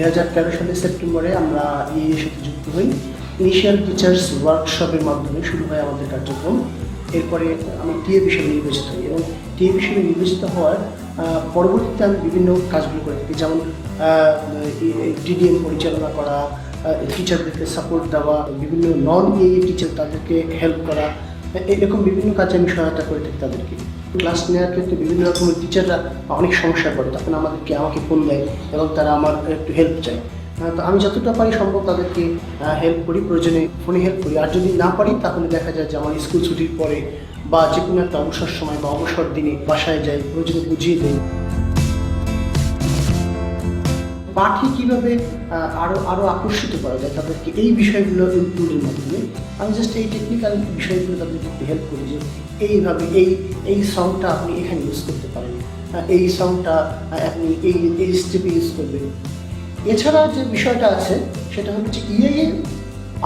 2013 সালের সেপ্টেম্বরে আমরা এর সাথে যুক্ত হই। ইনিশিয়াল টিচার্স ওয়ার্কশপের মাধ্যমে শুরু হয় আমাদের কার্যক্রম। এরপরে আমি টিএ হিসেবে নির্বাচিত হই এবং টিএ হিসেবে নির্বাচিত হওয়ার পরবর্তীতে আমি বিভিন্ন কাজগুলো করে থাকি, যেমন ডিডিএম পরিচালনা করা, টিচারদেরকে সাপোর্ট দেওয়া, বিভিন্ন নন এ টিচার তাদেরকে হেল্প করা, এরকম বিভিন্ন কাজে আমি সহায়তা করে থাকি তাদেরকে। ক্লাস নেওয়ার ক্ষেত্রে বিভিন্ন রকমের টিচাররা অনেক সমস্যা করে, তখন আমাকে ফোন দেয় এবং তারা আমার একটু হেল্প চায়। তো আমি যতটা পারি সম্ভব তাদেরকে হেল্প করি, প্রয়োজনে ফোনে হেল্প করি। আর যদি না পারি তাহলে দেখা যায় যে আমার স্কুল ছুটির পরে বা যে কোনো একটা অবসর সময় বা অবসর দিনে বাসায় যাই, প্রয়োজনে বুঝিয়ে দিই। পাঠে কীভাবে আরও আকর্ষিত করা যায় তাদেরকে এই বিষয়গুলো ইনক্লুডের মাধ্যমে আমি জাস্ট এই টেকনিক্যাল বিষয়গুলো তাদেরকে একটু হেল্প করি, যে এইভাবে এই সংটা আপনি এখানে ইউজ করতে পারেন, এই সংটা আপনি এই স্টেপে ইউজ করবেন। এছাড়া যে বিষয়টা আছে সেটা হচ্ছে এর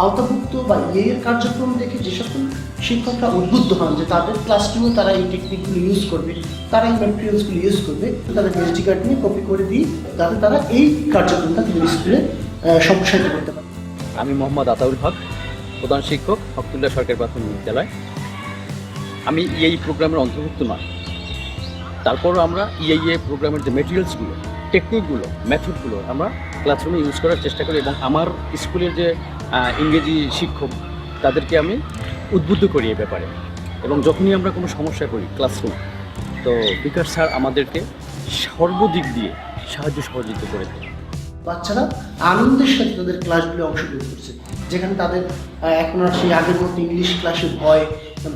আওতাভুক্ত বা এর কার্যক্রম দেখে যে সকল শিক্ষকরা উদ্বুদ্ধ হন যে তাদের ক্লাসরুমে তারা এই টেকনিকগুলো ইউজ করবে, তারা এই ম্যাটেরিয়ালসগুলো ইউজ করবে, তাদের এসডি কার্ড নিয়ে কপি করে দিই যাতে তারা এই কার্যক্রমটা তাদের স্কুলে সম্প্রসারিত করতে পারে। আমি মোহাম্মদ আতাউল হক, প্রধান শিক্ষক, হকতুল্লাহ সরকারি প্রাথমিক বিদ্যালয়। আমি এই প্রোগ্রামের অন্তর্ভুক্ত নয়, তারপরও আমরা ইআইএ প্রোগ্রামের যে মেটেরিয়ালসগুলো, টেকনিকগুলো, মেথডগুলো আমরা ক্লাসরুমে ইউজ করার চেষ্টা করি এবং আমার স্কুলের যে ইংরেজি শিক্ষক তাদেরকে আমি উদ্বুদ্ধ করি এ ব্যাপারে। এবং যখনই আমরা কোনো সমস্যা করি ক্লাসরুম, তো বিকাশ স্যার আমাদেরকে সর্বদিক দিয়ে সাহায্য সহযোগিতা করে দেয়। বাচ্চারা আনন্দের সাথে তাদের ক্লাসগুলো অংশগ্রহণ করছে, যেখানে তাদের এখন আর সেই আগের মতো ইংলিশ ক্লাসে ভয়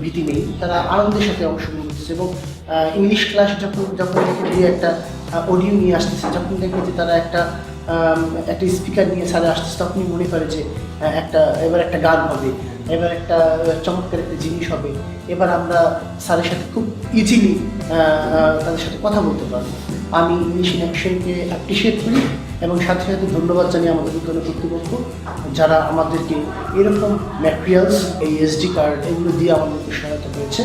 ভীতি নেই, তারা আনন্দের সাথে অংশগ্রহণ করতেছে। এবং ইংলিশ ক্লাস যখন দেখে যে একটা অডিও নিয়ে আসতেছে, যখন দেখবে যে তারা একটা স্পিকার নিয়ে স্যারে আসতেছে, তখনই মনে করে যে এবার একটা গান হবে, এবার একটা চমৎকার একটা জিনিস হবে, এবার আমরা স্যারের সাথে খুব ইজিলি তাদের সাথে কথা বলতে পারবো। আমি ইংলিশ ইন অ্যাকশনকে অ্যাপ্রিসিয়েট করি এবং সাথে সাথে ধন্যবাদ জানিয়ে আমাদের বিদ্যালয় কর্তৃপক্ষ, যারা আমাদেরকে এরকম ম্যাটেরিয়ালস, এই এসডি কার্ড এগুলো দিয়ে আমাদেরকে সহায়তা করেছে।